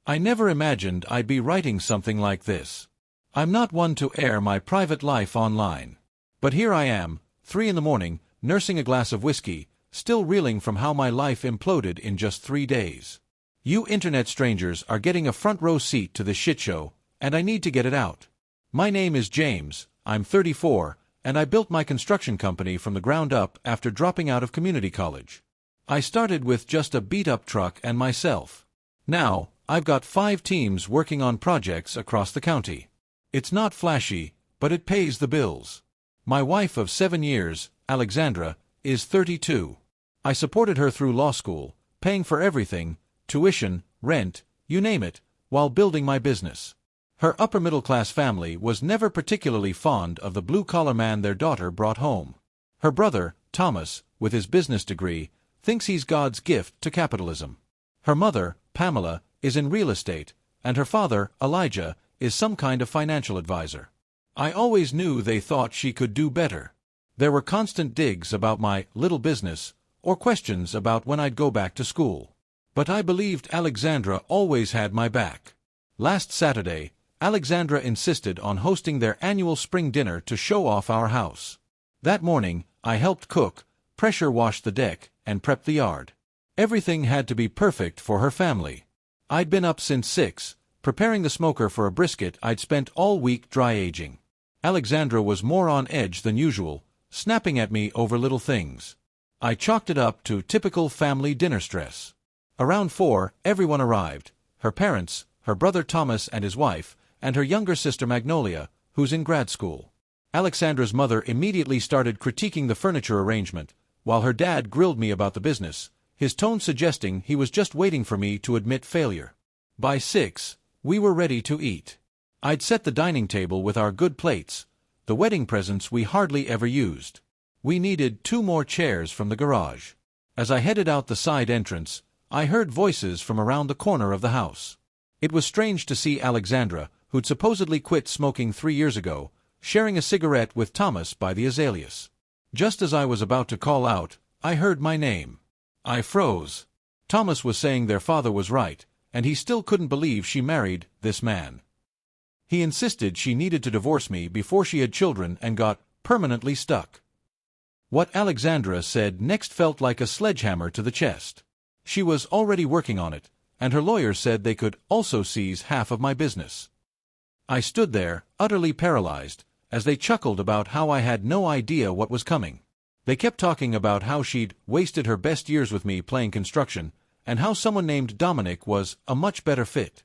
I never imagined I'd be writing something like this. I'm not one to air my private life online. But here I am, 3 in the morning, nursing a glass of whiskey, still reeling from how my life imploded in just 3 days. You internet strangers are getting a front row seat to this shit show, and I need to get it out. My name is James, I'm 34, and I built my construction company from the ground up after dropping out of community college. I started with just a beat-up truck and myself. Now, I've got 5 teams working on projects across the county. It's not flashy, but it pays the bills. My wife of 7 years, Alexandra, is 32. I supported her through law school, paying for everything, tuition, rent, you name it, while building my business. Her upper-middle-class family was never particularly fond of the blue-collar man their daughter brought home. Her brother, Thomas, with his business degree, thinks he's God's gift to capitalism. Her mother, Pamela, is in real estate, and her father, Elijah, is some kind of financial advisor. I always knew they thought she could do better. There were constant digs about my little business, or questions about when I'd go back to school. But I believed Alexandra always had my back. Last Saturday, Alexandra insisted on hosting their annual spring dinner to show off our house. That morning, I helped cook, pressure wash the deck, and prep the yard. Everything had to be perfect for her family. I'd been up since 6, preparing the smoker for a brisket I'd spent all week dry aging. Alexandra was more on edge than usual, snapping at me over little things. I chalked it up to typical family dinner stress. Around 4, everyone arrived, her parents, her brother Thomas and his wife, and her younger sister Magnolia, who's in grad school. Alexandra's mother immediately started critiquing the furniture arrangement, while her dad grilled me about the business, his tone suggesting he was just waiting for me to admit failure. By 6, we were ready to eat. I'd set the dining table with our good plates, the wedding presents we hardly ever used. We needed 2 more chairs from the garage. As I headed out the side entrance, I heard voices from around the corner of the house. It was strange to see Alexandra, who'd supposedly quit smoking 3 years ago, sharing a cigarette with Thomas by the azaleas. Just as I was about to call out, I heard my name. I froze. Thomas was saying their father was right, and he still couldn't believe she married this man. He insisted she needed to divorce me before she had children and got permanently stuck. What Alexandra said next felt like a sledgehammer to the chest. She was already working on it, and her lawyers said they could also seize half of my business. I stood there, utterly paralyzed, as they chuckled about how I had no idea what was coming. They kept talking about how she'd wasted her best years with me playing construction, and how someone named Dominic was a much better fit.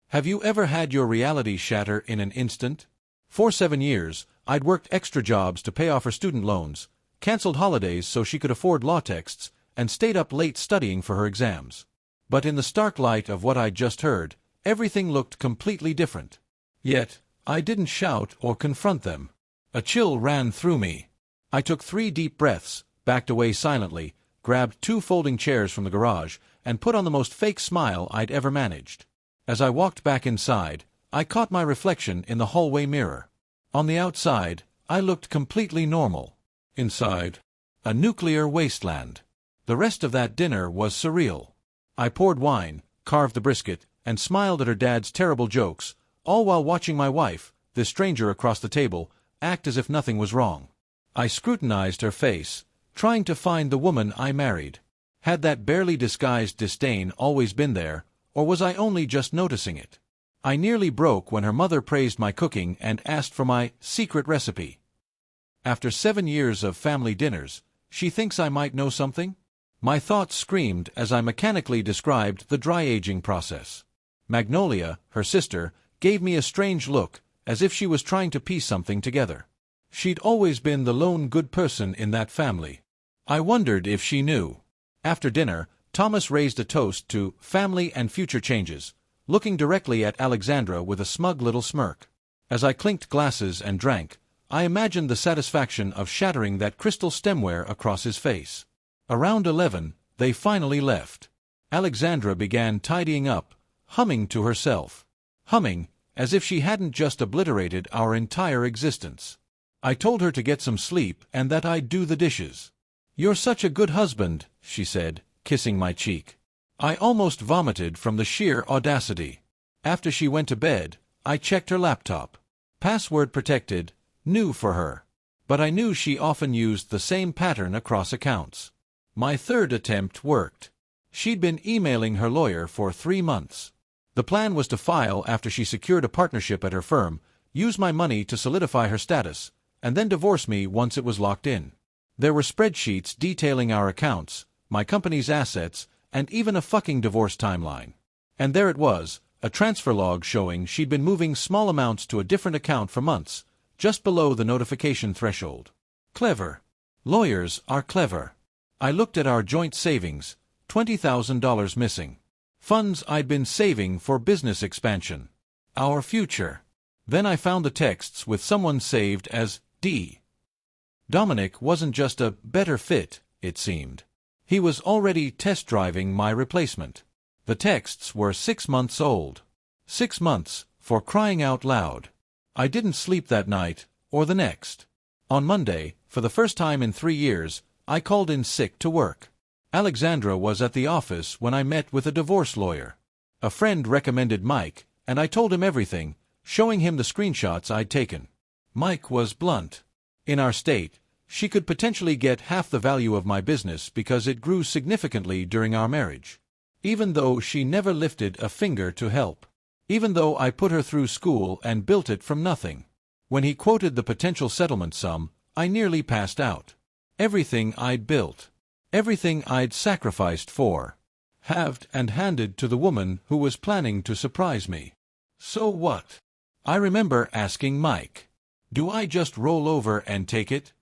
Have you ever had your reality shatter in an instant? For 7 years, I'd worked extra jobs to pay off her student loans, canceled holidays so she could afford law texts, and stayed up late studying for her exams. But in the stark light of what I'd just heard, everything looked completely different. Yet, I didn't shout or confront them. A chill ran through me. I took 3 deep breaths, backed away silently, grabbed 2 folding chairs from the garage, and put on the most fake smile I'd ever managed. As I walked back inside, I caught my reflection in the hallway mirror. On the outside, I looked completely normal. Inside, a nuclear wasteland. The rest of that dinner was surreal. I poured wine, carved the brisket, and smiled at her dad's terrible jokes, all while watching my wife, this stranger across the table, act as if nothing was wrong. I scrutinized her face, trying to find the woman I married. Had that barely disguised disdain always been there, or was I only just noticing it? I nearly broke when her mother praised my cooking and asked for my secret recipe. After 7 years of family dinners, she thinks I might know something? My thoughts screamed as I mechanically described the dry aging process. Magnolia, her sister, gave me a strange look, as if she was trying to piece something together. She'd always been the lone good person in that family. I wondered if she knew. After dinner, Thomas raised a toast to family and future changes, looking directly at Alexandra with a smug little smirk. As I clinked glasses and drank, I imagined the satisfaction of shattering that crystal stemware across his face. Around 11, they finally left. Alexandra began tidying up, humming to herself. Humming, as if she hadn't just obliterated our entire existence. I told her to get some sleep and that I'd do the dishes. "You're such a good husband," she said, kissing my cheek. I almost vomited from the sheer audacity. After she went to bed, I checked her laptop. Password protected, new for her. But I knew she often used the same pattern across accounts. My third attempt worked. She'd been emailing her lawyer for 3 months. The plan was to file after she secured a partnership at her firm, use my money to solidify her status, and then divorce me once it was locked in. There were spreadsheets detailing our accounts, my company's assets, and even a fucking divorce timeline. And there it was, a transfer log showing she'd been moving small amounts to a different account for months, just below the notification threshold. Clever. Lawyers are clever. I looked at our joint savings, $20,000 missing. Funds I'd been saving for business expansion. Our future. Then I found the texts with someone saved as D. Dominic wasn't just a better fit, it seemed. He was already test driving my replacement. The texts were 6 months old. 6 months, for crying out loud. I didn't sleep that night, or the next. On Monday, for the first time in 3 years, I called in sick to work. Alexandra was at the office when I met with a divorce lawyer. A friend recommended Mike, and I told him everything, showing him the screenshots I'd taken. Mike was blunt. In our state, she could potentially get half the value of my business because it grew significantly during our marriage. Even though she never lifted a finger to help. Even though I put her through school and built it from nothing. When he quoted the potential settlement sum, I nearly passed out. Everything I'd built. Everything I'd sacrificed for. Halved and handed to the woman who was planning to surprise me. So what? I remember asking Mike, do I just roll over and take it?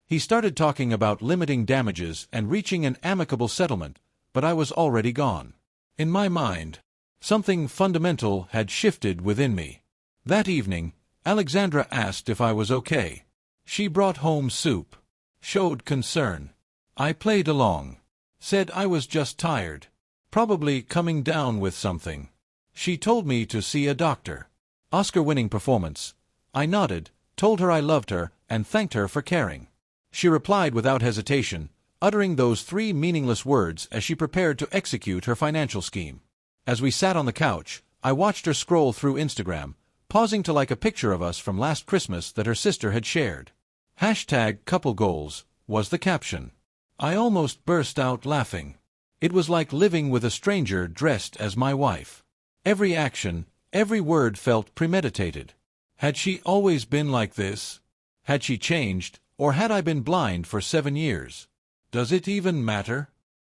He started talking about limiting damages and reaching an amicable settlement, but I was already gone. In my mind, something fundamental had shifted within me. That evening, Alexandra asked if I was okay. She brought home soup. Showed concern. I played along. Said I was just tired. Probably coming down with something. She told me to see a doctor. Oscar-winning performance. I nodded, told her I loved her, and thanked her for caring. She replied without hesitation, uttering those 3 meaningless words as she prepared to execute her financial scheme. As we sat on the couch, I watched her scroll through Instagram, pausing to like a picture of us from last Christmas that her sister had shared. #couplegoals was the caption. I almost burst out laughing. It was like living with a stranger dressed as my wife. Every action, every word felt premeditated. Had she always been like this? Had she changed, or had I been blind for 7 years? Does it even matter?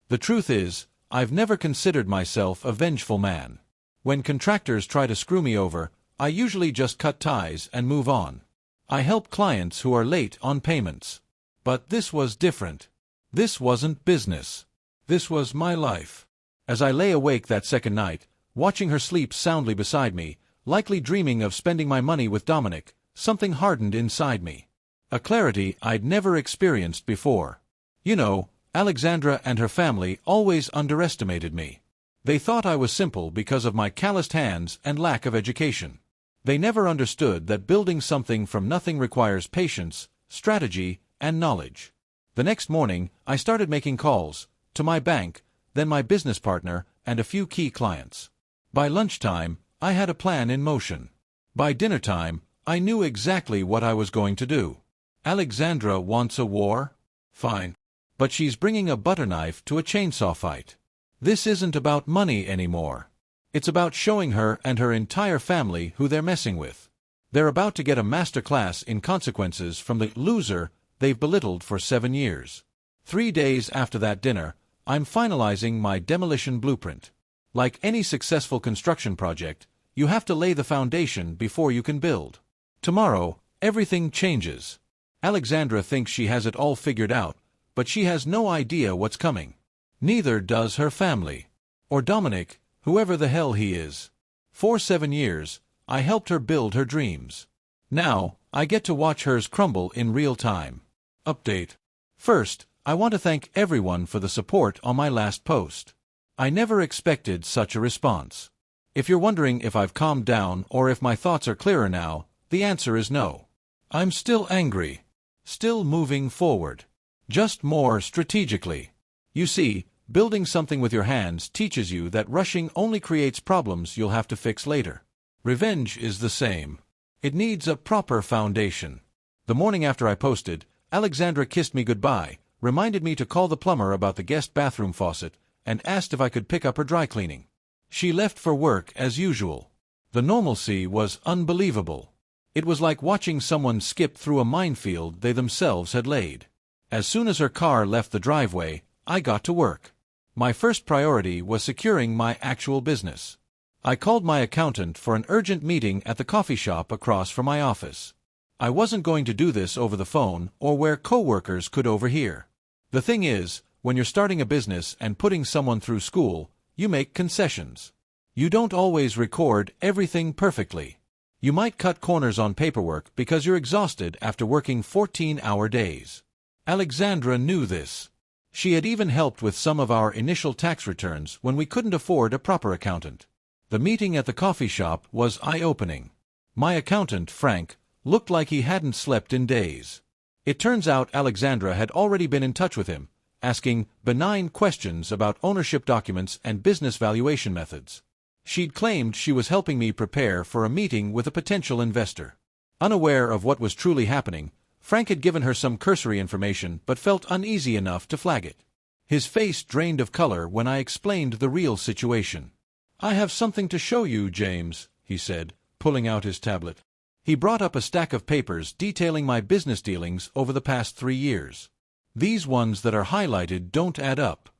The truth is, I've never considered myself a vengeful man. When contractors try to screw me over, I usually just cut ties and move on. I help clients who are late on payments. But this was different. This wasn't business. This was my life. As I lay awake that second night, watching her sleep soundly beside me, likely dreaming of spending my money with Dominic, something hardened inside me. A clarity I'd never experienced before. You know, Alexandra and her family always underestimated me. They thought I was simple because of my calloused hands and lack of education. They never understood that building something from nothing requires patience, strategy, and knowledge. The next morning, I started making calls, to my bank, then my business partner, and a few key clients. By lunchtime, I had a plan in motion. By dinner time, I knew exactly what I was going to do. Alexandra wants a war? Fine. But she's bringing a butter knife to a chainsaw fight. This isn't about money anymore. It's about showing her and her entire family who they're messing with. They're about to get a master class in consequences from the loser they've belittled for 7 years. 3 days after that dinner, I'm finalizing my demolition blueprint. Like any successful construction project, you have to lay the foundation before you can build. Tomorrow, everything changes. Alexandra thinks she has it all figured out, but she has no idea what's coming. Neither does her family. Or Dominic, whoever the hell he is. For 7 years, I helped her build her dreams. Now, I get to watch hers crumble in real time. Update. First, I want to thank everyone for the support on my last post. I never expected such a response. If you're wondering if I've calmed down or if my thoughts are clearer now, the answer is no. I'm still angry. Still moving forward. Just more strategically. You see, Building something with your hands teaches you that rushing only creates problems you'll have to fix later. Revenge is the same. It needs a proper foundation. The morning after I posted, Alexandra kissed me goodbye, reminded me to call the plumber about the guest bathroom faucet, and asked if I could pick up her dry cleaning. She left for work as usual. The normalcy was unbelievable. It was like watching someone skip through a minefield they themselves had laid. As soon as her car left the driveway, I got to work. My first priority was securing my actual business. I called my accountant for an urgent meeting at the coffee shop across from my office. I wasn't going to do this over the phone or where coworkers could overhear. The thing is, when you're starting a business and putting someone through school, you make concessions. You don't always record everything perfectly. You might cut corners on paperwork because you're exhausted after working 14-hour days. Alexandra knew this. She had even helped with some of our initial tax returns when we couldn't afford a proper accountant. The meeting at the coffee shop was eye-opening. My accountant, Frank, looked like he hadn't slept in days. It turns out Alexandra had already been in touch with him, asking benign questions about ownership documents and business valuation methods. She'd claimed she was helping me prepare for a meeting with a potential investor. Unaware of what was truly happening, Frank had given her some cursory information but felt uneasy enough to flag it. His face drained of color when I explained the real situation. "I have something to show you, James," he said, pulling out his tablet. He brought up a stack of papers detailing my business dealings over the past 3 years. These ones that are highlighted don't add up.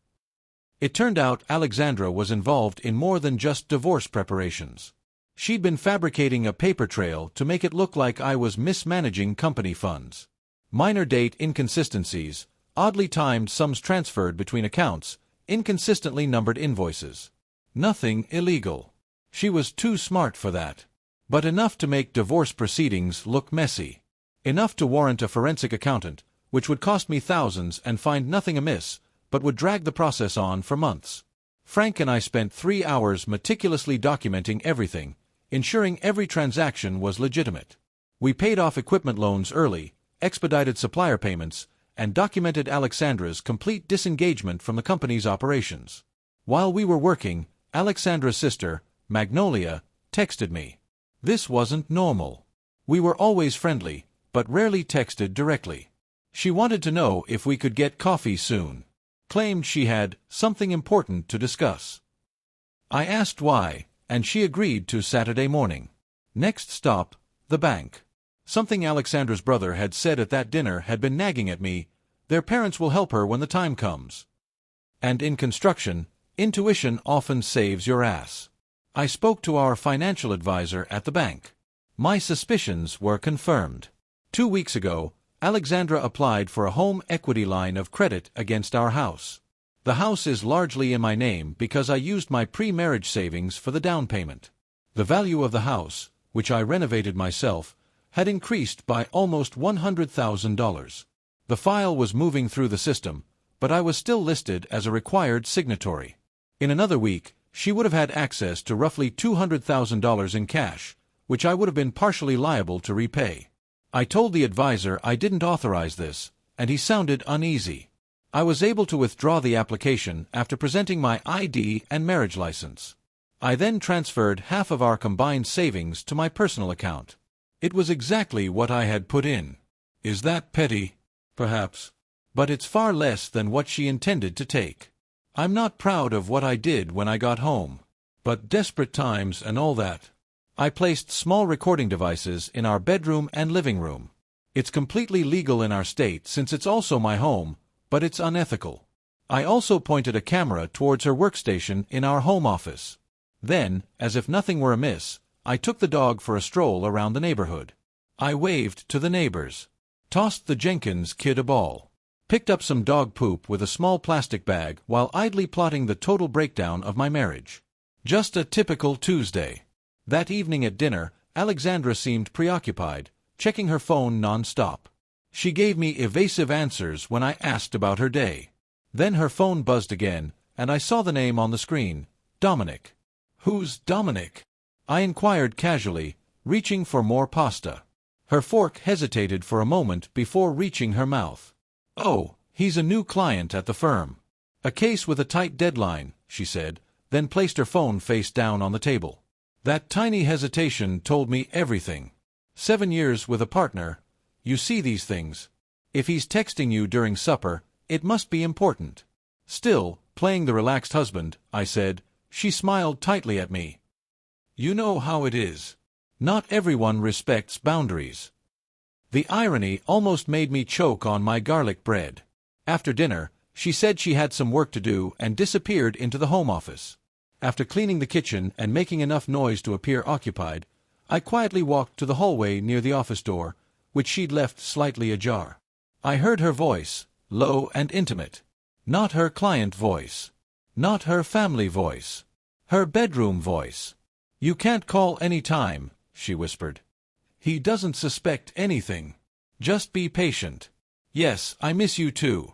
It turned out Alexandra was involved in more than just divorce preparations. She'd been fabricating a paper trail to make it look like I was mismanaging company funds. Minor date inconsistencies, oddly timed sums transferred between accounts, inconsistently numbered invoices. Nothing illegal. She was too smart for that. But enough to make divorce proceedings look messy. Enough to warrant a forensic accountant, which would cost me thousands and find nothing amiss, but would drag the process on for months. Frank and I spent 3 hours meticulously documenting everything, ensuring every transaction was legitimate. We paid off equipment loans early, expedited supplier payments, and documented Alexandra's complete disengagement from the company's operations. While we were working, Alexandra's sister, Magnolia, texted me. This wasn't normal. We were always friendly, but rarely texted directly. She wanted to know if we could get coffee soon. Claimed she had something important to discuss. I asked why, and she agreed to Saturday morning. Next stop, the bank. Something Alexandra's brother had said at that dinner had been nagging at me. Their parents will help her when the time comes. And in construction, intuition often saves your ass. I spoke to our financial advisor at the bank. My suspicions were confirmed. 2 weeks ago, Alexandra applied for a home equity line of credit against our house. The house is largely in my name because I used my pre-marriage savings for the down payment. The value of the house, which I renovated myself, had increased by almost $100,000. The file was moving through the system, but I was still listed as a required signatory. In another week, she would have had access to roughly $200,000 in cash, which I would have been partially liable to repay. I told the advisor I didn't authorize this, and he sounded uneasy. I was able to withdraw the application after presenting my ID and marriage license. I then transferred half of our combined savings to my personal account. It was exactly what I had put in. Is that petty? Perhaps. But it's far less than what she intended to take. I'm not proud of what I did when I got home. But desperate times and all that. I placed small recording devices in our bedroom and living room. It's completely legal in our state since it's also my home, but it's unethical. I also pointed a camera towards her workstation in our home office. Then, as if nothing were amiss, I took the dog for a stroll around the neighborhood. I waved to the neighbors. Tossed the Jenkins kid a ball. Picked up some dog poop with a small plastic bag while idly plotting the total breakdown of my marriage. Just a typical Tuesday. That evening at dinner, Alexandra seemed preoccupied, checking her phone non-stop. She gave me evasive answers when I asked about her day. Then her phone buzzed again, and I saw the name on the screen, Dominic. Who's Dominic? I inquired casually, reaching for more pasta. Her fork hesitated for a moment before reaching her mouth. Oh, he's a new client at the firm. A case with a tight deadline, she said, then placed her phone face down on the table. That tiny hesitation told me everything. 7 years with a partner. You see these things. If he's texting you during supper, it must be important. Still, playing the relaxed husband, I said. She smiled tightly at me. You know how it is. Not everyone respects boundaries. The irony almost made me choke on my garlic bread. After dinner, she said she had some work to do and disappeared into the home office. After cleaning the kitchen and making enough noise to appear occupied, I quietly walked to the hallway near the office door, which she'd left slightly ajar. I heard her voice, low and intimate. Not her client voice. Not her family voice. Her bedroom voice. You can't call any time, she whispered. He doesn't suspect anything. Just be patient. Yes, I miss you too.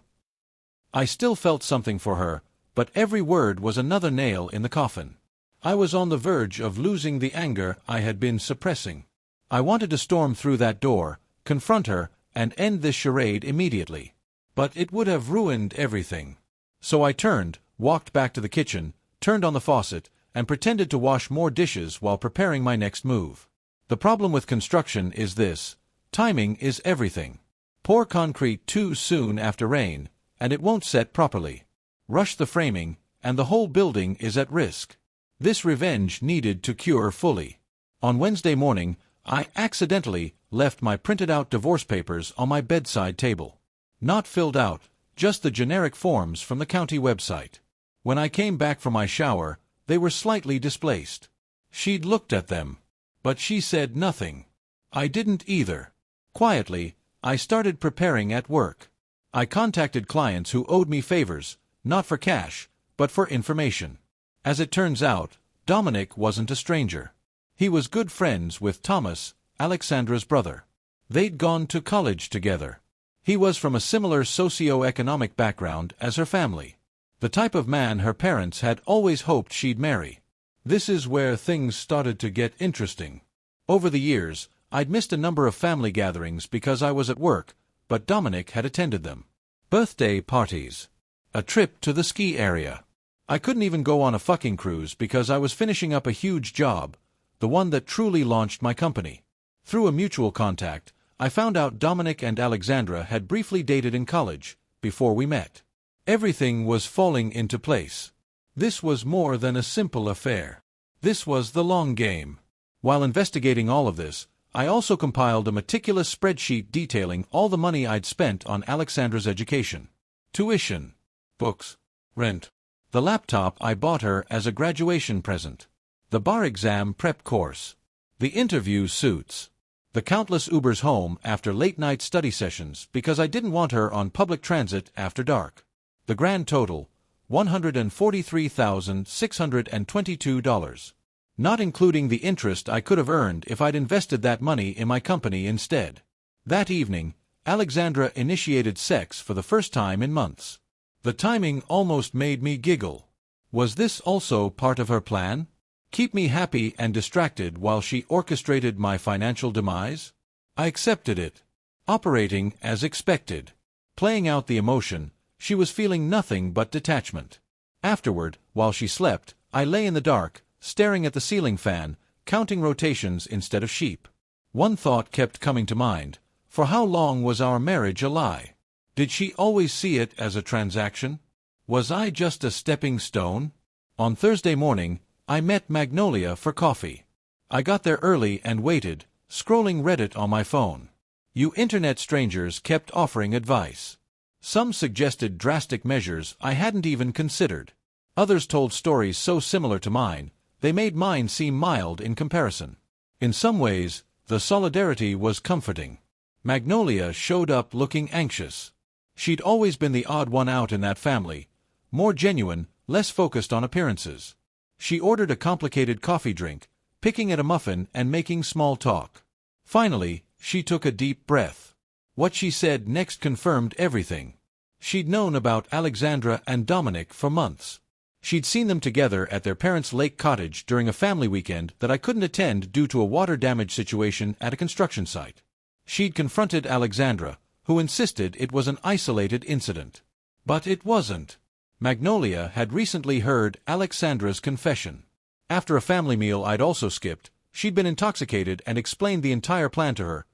I still felt something for her, but every word was another nail in the coffin. I was on the verge of losing the anger I had been suppressing. I wanted to storm through that door, confront her, and end this charade immediately. But it would have ruined everything. So I turned, walked back to the kitchen, turned on the faucet, and pretended to wash more dishes while preparing my next move. The problem with construction is this: timing is everything. Pour concrete too soon after rain, and it won't set properly. Rush the framing, and the whole building is at risk. This revenge needed to cure fully. On Wednesday morning, I accidentally left my printed-out divorce papers on my bedside table. Not filled out, just the generic forms from the county website. When I came back from my shower, they were slightly displaced. She'd looked at them, but she said nothing. I didn't either. Quietly, I started preparing at work. I contacted clients who owed me favors, not for cash, but for information. As it turns out, Dominic wasn't a stranger. He was good friends with Thomas, Alexandra's brother. They'd gone to college together. He was from a similar socio-economic background as her family. The type of man her parents had always hoped she'd marry. This is where things started to get interesting. Over the years, I'd missed a number of family gatherings because I was at work, but Dominic had attended them. Birthday parties. A trip to the ski area. I couldn't even go on a fucking cruise because I was finishing up a huge job, the one that truly launched my company. Through a mutual contact, I found out Dominic and Alexandra had briefly dated in college, before we met. Everything was falling into place. This was more than a simple affair. This was the long game. While investigating all of this, I also compiled a meticulous spreadsheet detailing all the money I'd spent on Alexandra's education. Tuition. Books. Rent. The laptop I bought her as a graduation present. The bar exam prep course. The interview suits. The countless Ubers home after late-night study sessions because I didn't want her on public transit after dark. The grand total, $143,622. Not including the interest I could have earned if I'd invested that money in my company instead. That evening, Alexandra initiated sex for the first time in months. The timing almost made me giggle. Was this also part of her plan? Keep me happy and distracted while she orchestrated my financial demise? I accepted it. Operating as expected. Playing out the emotion, she was feeling nothing but detachment. Afterward, while she slept, I lay in the dark, staring at the ceiling fan, counting rotations instead of sheep. One thought kept coming to mind. For how long was our marriage a lie? Did she always see it as a transaction? Was I just a stepping stone? On Thursday morning, I met Magnolia for coffee. I got there early and waited, scrolling Reddit on my phone. You internet strangers kept offering advice. Some suggested drastic measures I hadn't even considered. Others told stories so similar to mine, they made mine seem mild in comparison. In some ways, the solidarity was comforting. Magnolia showed up looking anxious. She'd always been the odd one out in that family, more genuine, less focused on appearances. She ordered a complicated coffee drink, picking at a muffin and making small talk. Finally, she took a deep breath. What she said next confirmed everything. She'd known about Alexandra and Dominic for months. She'd seen them together at their parents' lake cottage during a family weekend that I couldn't attend due to a water damage situation at a construction site. She'd confronted Alexandra, who insisted it was an isolated incident. But it wasn't. Magnolia had recently heard Alexandra's confession. After a family meal I'd also skipped, she'd been intoxicated and explained the entire plan to her.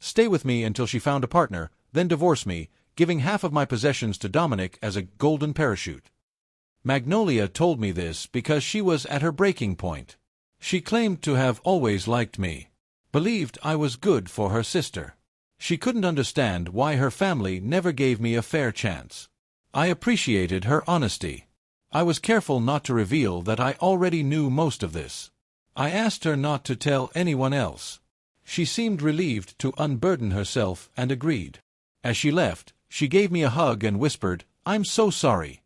Stay with me until she found a partner, then divorce me, giving half of my possessions to Dominic as a golden parachute. Magnolia told me this because she was at her breaking point. She claimed to have always liked me, believed I was good for her sister. She couldn't understand why her family never gave me a fair chance. I appreciated her honesty. I was careful not to reveal that I already knew most of this. I asked her not to tell anyone else. She seemed relieved to unburden herself and agreed. As she left, she gave me a hug and whispered, "I'm so sorry."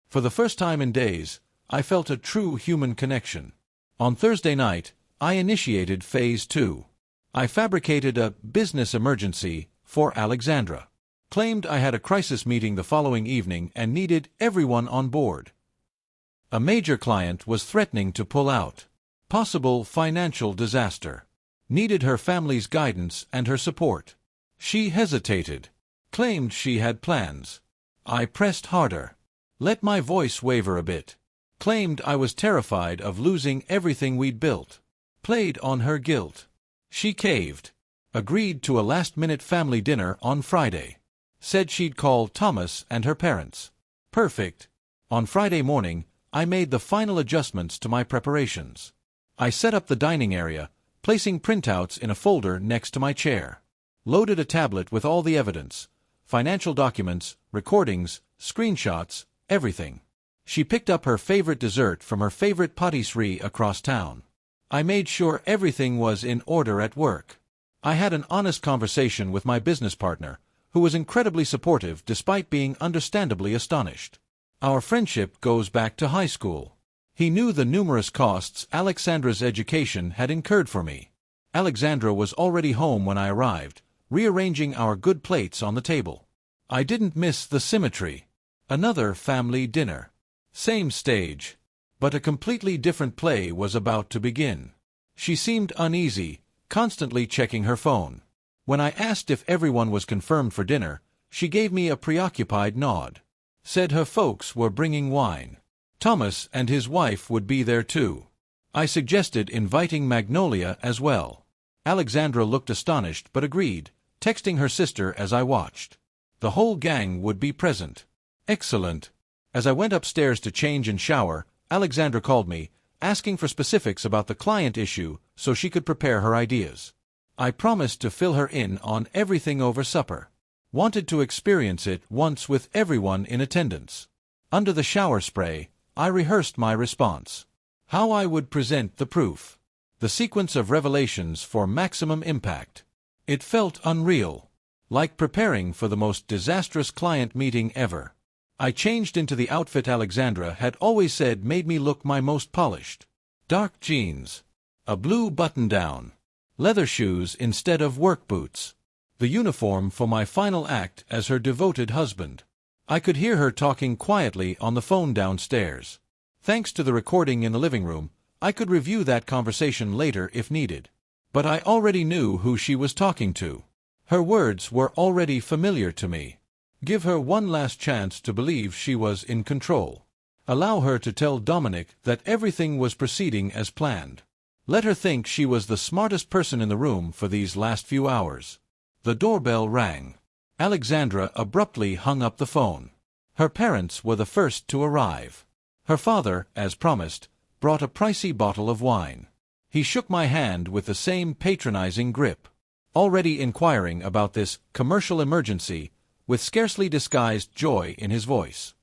For the first time in days, I felt a true human connection. On Thursday night, I initiated Phase 2. I fabricated a business emergency for Alexandra. Claimed I had a crisis meeting the following evening and needed everyone on board. A major client was threatening to pull out. Possible financial disaster. Needed her family's guidance and her support. She hesitated. Claimed she had plans. I pressed harder. Let my voice waver a bit. Claimed I was terrified of losing everything we'd built. Played on her guilt. She caved. Agreed to a last-minute family dinner on Friday. Said she'd call Thomas and her parents. Perfect. On Friday morning, I made the final adjustments to my preparations. I set up the dining area, placing printouts in a folder next to my chair. Loaded a tablet with all the evidence, financial documents, recordings, screenshots, everything. She picked up her favorite dessert from her favorite patisserie across town. I made sure everything was in order at work. I had an honest conversation with my business partner, who was incredibly supportive despite being understandably astonished. Our friendship goes back to high school. He knew the numerous costs Alexandra's education had incurred for me. Alexandra was already home when I arrived, rearranging our good plates on the table. I didn't miss the symmetry. Another family dinner. Same stage. But a completely different play was about to begin. She seemed uneasy, constantly checking her phone. When I asked if everyone was confirmed for dinner, she gave me a preoccupied nod. Said her folks were bringing wine. Thomas and his wife would be there too. I suggested inviting Magnolia as well. Alexandra looked astonished but agreed, texting her sister as I watched. The whole gang would be present. Excellent. As I went upstairs to change and shower, Alexandra called me, asking for specifics about the client issue so she could prepare her ideas. I promised to fill her in on everything over supper. Wanted to experience it once with everyone in attendance. Under the shower spray, I rehearsed my response. How I would present the proof. The sequence of revelations for maximum impact. It felt unreal. Like preparing for the most disastrous client meeting ever. I changed into the outfit Alexandra had always said made me look my most polished. Dark jeans. A blue button-down. Leather shoes instead of work boots. The uniform for my final act as her devoted husband. I could hear her talking quietly on the phone downstairs. Thanks to the recording in the living room, I could review that conversation later if needed. But I already knew who she was talking to. Her words were already familiar to me. Give her one last chance to believe she was in control. Allow her to tell Dominic that everything was proceeding as planned. Let her think she was the smartest person in the room for these last few hours. The doorbell rang. Alexandra abruptly hung up the phone. Her parents were the first to arrive. Her father, as promised, brought a pricey bottle of wine. He shook my hand with the same patronizing grip. Already inquiring about this commercial emergency, with scarcely disguised joy in his voice.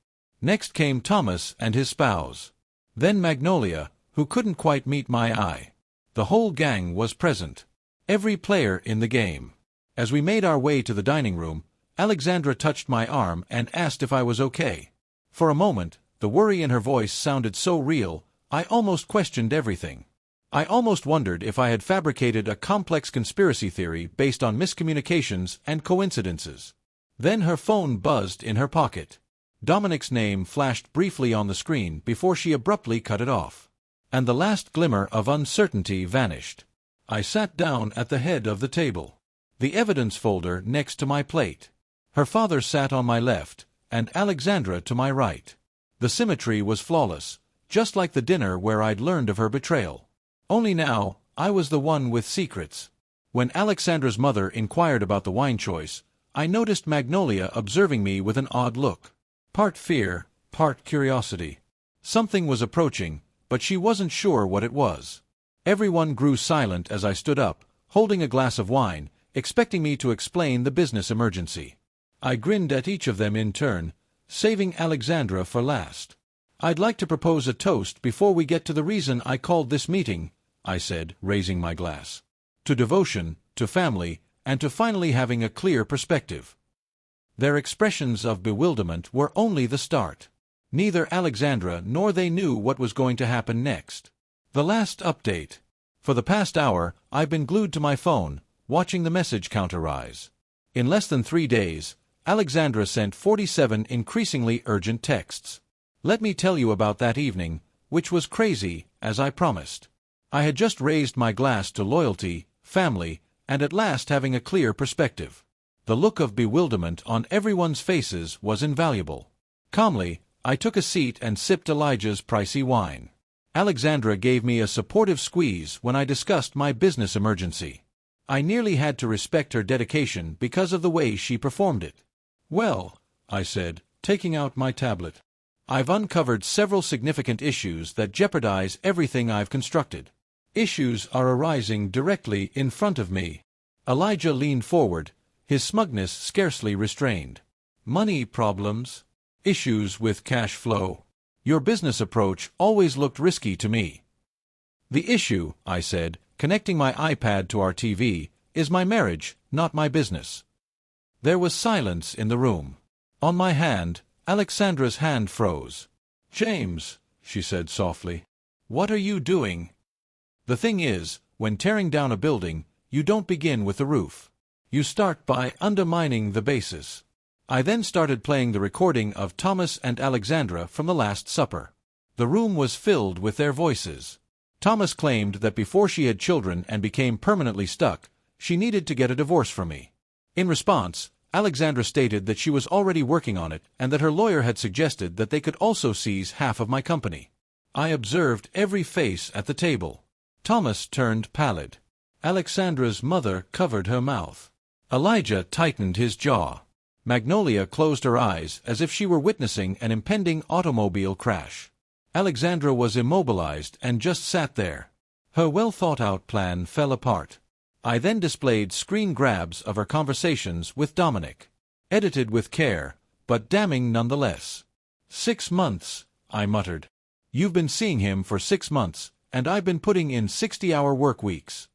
Next came Thomas and his spouse. Then Magnolia, who couldn't quite meet my eye. The whole gang was present. Every player in the game. As we made our way to the dining room, Alexandra touched my arm and asked if I was okay. For a moment, the worry in her voice sounded so real, I almost questioned everything. I almost wondered if I had fabricated a complex conspiracy theory based on miscommunications and coincidences. Then her phone buzzed in her pocket. Dominic's name flashed briefly on the screen before she abruptly cut it off. And the last glimmer of uncertainty vanished. I sat down at the head of the table. The evidence folder next to my plate. Her father sat on my left, and Alexandra to my right. The symmetry was flawless, just like the dinner where I'd learned of her betrayal. Only now, I was the one with secrets. When Alexandra's mother inquired about the wine choice, I noticed Magnolia observing me with an odd look. Part fear, part curiosity. Something was approaching, but she wasn't sure what it was. Everyone grew silent as I stood up, holding a glass of wine, expecting me to explain the business emergency. I grinned at each of them in turn, saving Alexandra for last. "I'd like to propose a toast before we get to the reason I called this meeting," I said, raising my glass. "To devotion, to family, and to finally having a clear perspective." Their expressions of bewilderment were only the start. Neither Alexandra nor they knew what was going to happen next. The last update. For the past hour, I've been glued to my phone, watching the message counter rise. In less than 3 days, Alexandra sent 47 increasingly urgent texts. Let me tell you about that evening, which was crazy, as I promised. I had just raised my glass to loyalty, family, and at last having a clear perspective. The look of bewilderment on everyone's faces was invaluable. Calmly, I took a seat and sipped Elijah's pricey wine. Alexandra gave me a supportive squeeze when I discussed my business emergency. I nearly had to respect her dedication because of the way she performed it. "Well," I said, taking out my tablet, "I've uncovered several significant issues that jeopardize everything I've constructed. Issues are arising directly in front of me." Elijah leaned forward, his smugness scarcely restrained. "Money problems? Issues with cash flow? Your business approach always looked risky to me." "The issue," I said, connecting my iPad to our TV, "is my marriage, not my business." There was silence in the room. On my hand, Alexandra's hand froze. "James," she said softly, "what are you doing?" "The thing is, when tearing down a building, you don't begin with the roof. You start by undermining the basis." I then started playing the recording of Thomas and Alexandra from the Last Supper. The room was filled with their voices. Thomas claimed that before she had children and became permanently stuck, she needed to get a divorce from me. In response, Alexandra stated that she was already working on it and that her lawyer had suggested that they could also seize half of my company. I observed every face at the table. Thomas turned pallid. Alexandra's mother covered her mouth. Elijah tightened his jaw. Magnolia closed her eyes as if she were witnessing an impending automobile crash. Alexandra was immobilized and just sat there. Her well-thought-out plan fell apart. I then displayed screen grabs of her conversations with Dominic. Edited with care, but damning nonetheless. 6 months, I muttered. "You've been seeing him for 6 months, and I've been putting in 60-hour work weeks."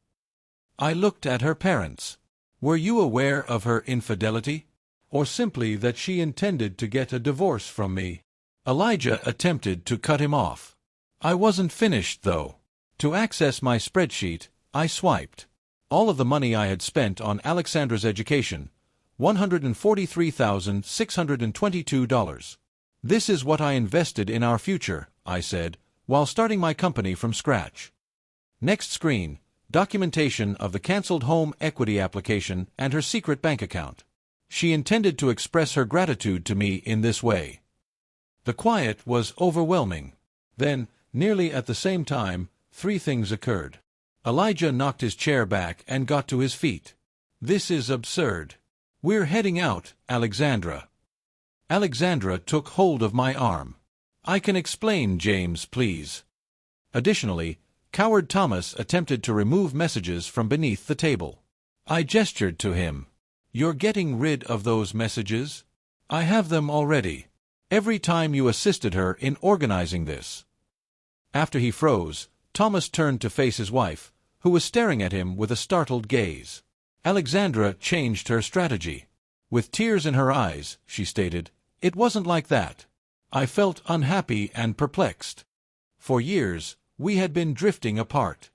I looked at her parents. "Were you aware of her infidelity? Or simply that she intended to get a divorce from me?" Elijah attempted to cut him off. I wasn't finished, though. To access my spreadsheet, I swiped. All of the money I had spent on Alexandra's education, $143,622. "This is what I invested in our future," I said, while starting my company from scratch. Next screen, documentation of the cancelled home equity application and her secret bank account. She intended to express her gratitude to me in this way. The quiet was overwhelming. Then, nearly at the same time, 3 things occurred. Elijah knocked his chair back and got to his feet. "This is absurd. We're heading out, Alexandra." Alexandra took hold of my arm. "I can explain, James, please." Additionally, coward Thomas attempted to remove messages from beneath the table. I gestured to him. "You're getting rid of those messages?" "I have them already. Every time you assisted her in organizing this." After he froze, Thomas turned to face his wife, who was staring at him with a startled gaze. Alexandra changed her strategy. With tears in her eyes, she stated, "It wasn't like that. I felt unhappy and perplexed. For years, we had been drifting apart.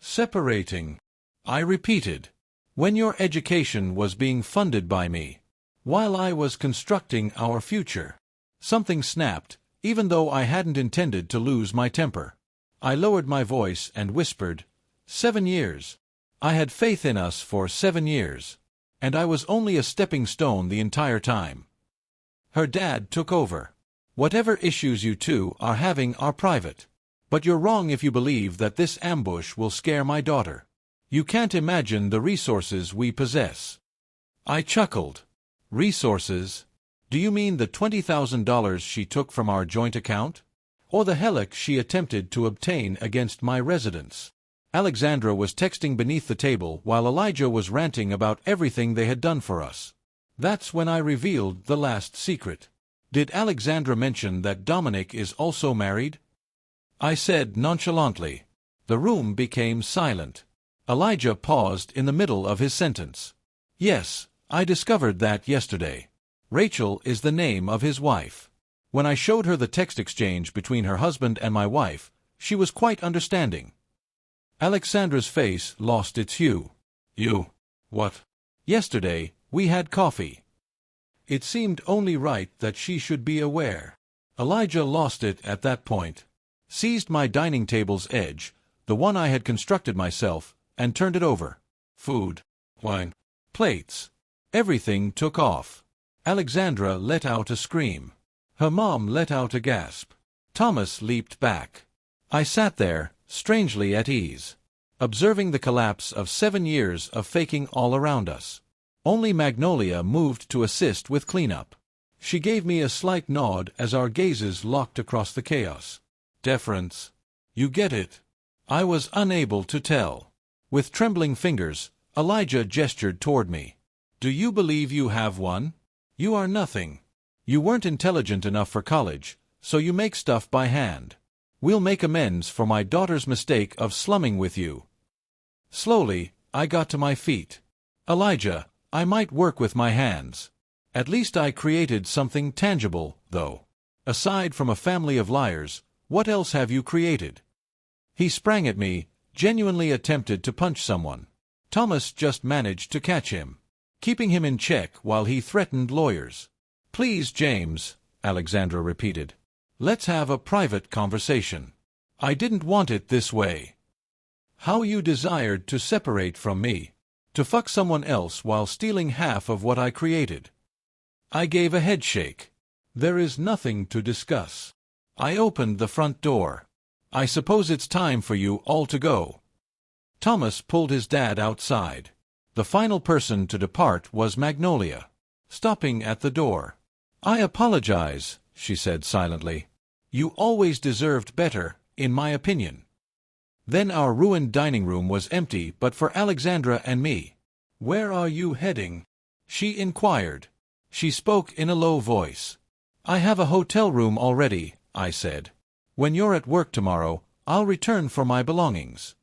Separating," I repeated. "When your education was being funded by me, while I was constructing our future." Something snapped, even though I hadn't intended to lose my temper. I lowered my voice and whispered, 7 years. I had faith in us for 7 years. And I was only a stepping stone the entire time. Her dad took over. Whatever issues you two are having are private. But you're wrong if you believe that this ambush will scare my daughter. You can't imagine the resources we possess." I chuckled. Resources? Do you mean the $20,000 she took from our joint account? Or the helix she attempted to obtain against my residence? Alexandra was texting beneath the table while Elijah was ranting about everything they had done for us. That's when I revealed the last secret. "Did Alexandra mention that Dominic is also married?" I said nonchalantly. The room became silent. Elijah paused in the middle of his sentence. "Yes, I discovered that yesterday. Rachel is the name of his wife. When I showed her the text exchange between her husband and my wife, she was quite understanding." Alexandra's face lost its hue. "You... what?" "Yesterday, we had coffee. It seemed only right that she should be aware." Elijah lost it at that point, seized my dining table's edge, the one I had constructed myself, and turned it over. Food, wine, plates. Everything took off. Alexandra let out a scream. Her mom let out a gasp. Thomas leaped back. I sat there, strangely at ease, observing the collapse of 7 years of faking all around us. Only Magnolia moved to assist with cleanup. She gave me a slight nod as our gazes locked across the chaos. "Deference. You get it?" I was unable to tell. With trembling fingers, Elijah gestured toward me. "Do you believe you have one? You are nothing. You weren't intelligent enough for college, so you make stuff by hand. We'll make amends for my daughter's mistake of slumming with you." Slowly, I got to my feet. "Elijah, I might work with my hands. At least I created something tangible, though. Aside from a family of liars, what else have you created?" He sprang at me, genuinely attempted to punch someone. Thomas just managed to catch him, keeping him in check while he threatened lawyers. "Please, James," Alexandra repeated. "Let's have a private conversation. I didn't want it this way. How you desired to separate from me, to fuck someone else while stealing half of what I created." I gave a headshake. "There is nothing to discuss." I opened the front door. "I suppose it's time for you all to go." Thomas pulled his dad outside. The final person to depart was Magnolia, stopping at the door. "I apologize," she said silently. "You always deserved better, in my opinion." Then our ruined dining room was empty but for Alexandra and me. "Where are you heading?" she inquired. She spoke in a low voice. "I have a hotel room already," I said. "When you're at work tomorrow, I'll return for my belongings."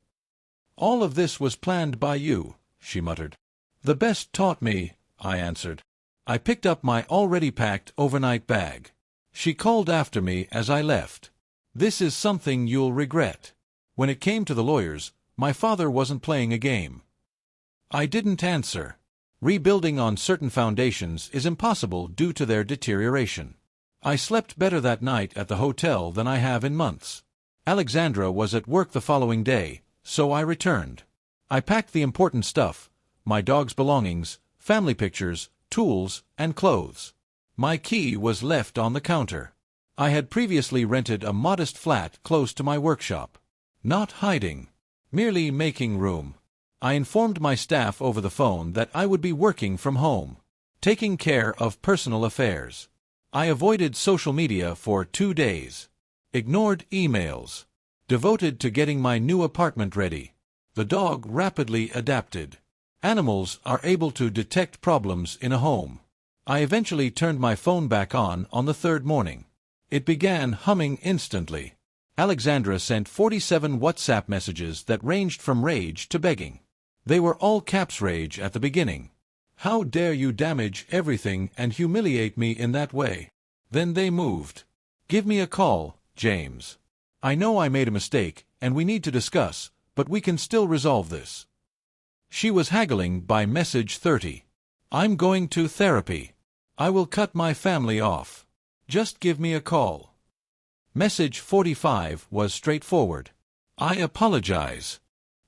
"All of this was planned by you," she muttered. "The best taught me," I answered. I picked up my already packed overnight bag. She called after me as I left. "This is something you'll regret." When it came to the lawyers, my father wasn't playing a game. I didn't answer. Rebuilding on certain foundations is impossible due to their deterioration. I slept better that night at the hotel than I have in months. Alexandra was at work the following day, so I returned. I packed the important stuff, my dog's belongings, family pictures, tools, and clothes. My key was left on the counter. I had previously rented a modest flat close to my workshop. Not hiding, merely making room. I informed my staff over the phone that I would be working from home, taking care of personal affairs. I avoided social media for 2 days. Ignored emails. Devoted to getting my new apartment ready. The dog rapidly adapted. Animals are able to detect problems in a home. I eventually turned my phone back on the 3rd morning. It began humming instantly. Alexandra sent 47 WhatsApp messages that ranged from rage to begging. They were all caps rage at the beginning. "How dare you damage everything and humiliate me in that way?" Then they moved. "Give me a call, James. I know I made a mistake, and we need to discuss, but we can still resolve this." She was haggling by message 30. "I'm going to therapy. I will cut my family off. Just give me a call." Message 45 was straightforward. "I apologize."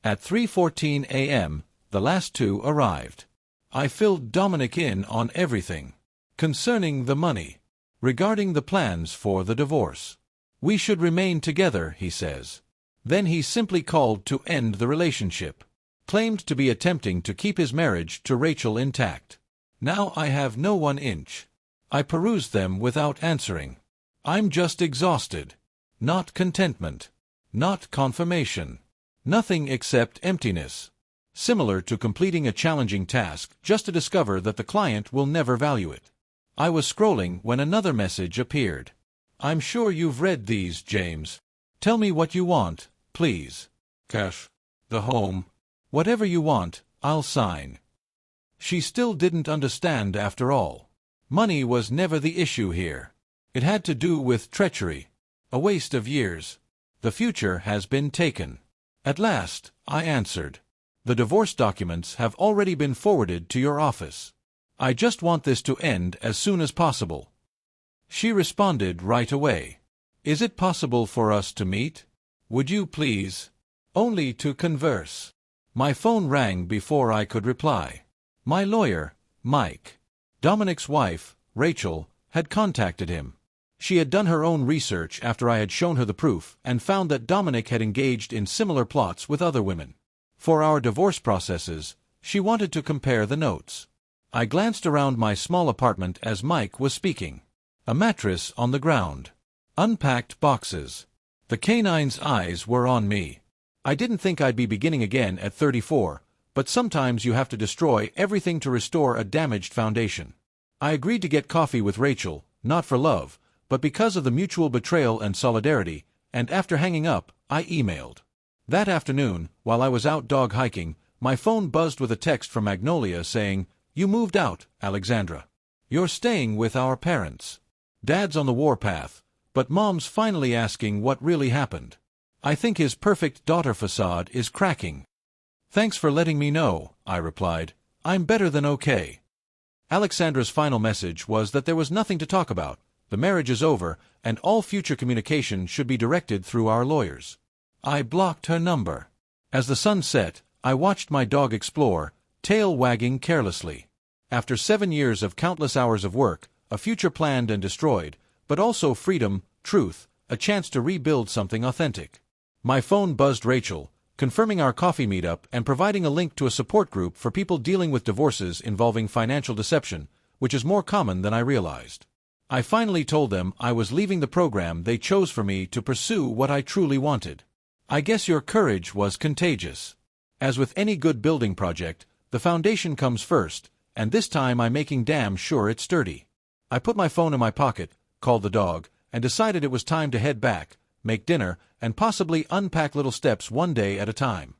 At 3:14 a.m., the last two arrived. I filled Dominic in on everything. Concerning the money. regarding the plans for the divorce. We should remain together, he says. Then he simply called to end the relationship. Claimed to be attempting to keep his marriage to Rachel intact. Now I have no 1 inch. I perused them without answering. I'm just exhausted. Not contentment. Not confirmation. Nothing except emptiness. Similar to completing a challenging task just to discover that the client will never value it. I was scrolling when another message appeared. I'm sure you've read these, James. Tell me what you want, please. Cash. The home. Whatever you want, I'll sign. She still didn't understand after all. Money was never the issue here. It had to do with treachery. A waste of years. The future has been taken. At last, I answered. The divorce documents have already been forwarded to your office. I just want this to end as soon as possible. She responded right away. Is it possible for us to meet? Would you please? Only to converse. My phone rang before I could reply. My lawyer, Mike. Dominic's wife, Rachel, had contacted him. She had done her own research after I had shown her the proof and found that Dominic had engaged in similar plots with other women. For our divorce processes, she wanted to compare the notes. I glanced around my small apartment as Mike was speaking. A mattress on the ground. Unpacked boxes. The canine's eyes were on me. I didn't think I'd be beginning again at 34, but sometimes you have to destroy everything to restore a damaged foundation. I agreed to get coffee with Rachel, not for love, but because of the mutual betrayal and solidarity, and after hanging up, I emailed. That afternoon, while I was out dog hiking, my phone buzzed with a text from Magnolia saying, "You moved out, Alexandra. You're staying with our parents. Dad's on the warpath, but Mom's finally asking what really happened. I think his perfect daughter facade is cracking. Thanks for letting me know," I replied. "I'm better than okay." Alexandra's final message was that there was nothing to talk about, the marriage is over, and all future communication should be directed through our lawyers. I blocked her number. As the sun set, I watched my dog explore, tail wagging carelessly. After 7 years of countless hours of work, a future planned and destroyed, but also freedom, truth, a chance to rebuild something authentic. My phone buzzed Rachel, confirming our coffee meetup and providing a link to a support group for people dealing with divorces involving financial deception, which is more common than I realized. I finally told them I was leaving the program they chose for me to pursue what I truly wanted. I guess your courage was contagious. As with any good building project, the foundation comes first, and this time I'm making damn sure it's sturdy. I put my phone in my pocket, called the dog, and decided it was time to head back, make dinner, and possibly unpack little steps one day at a time.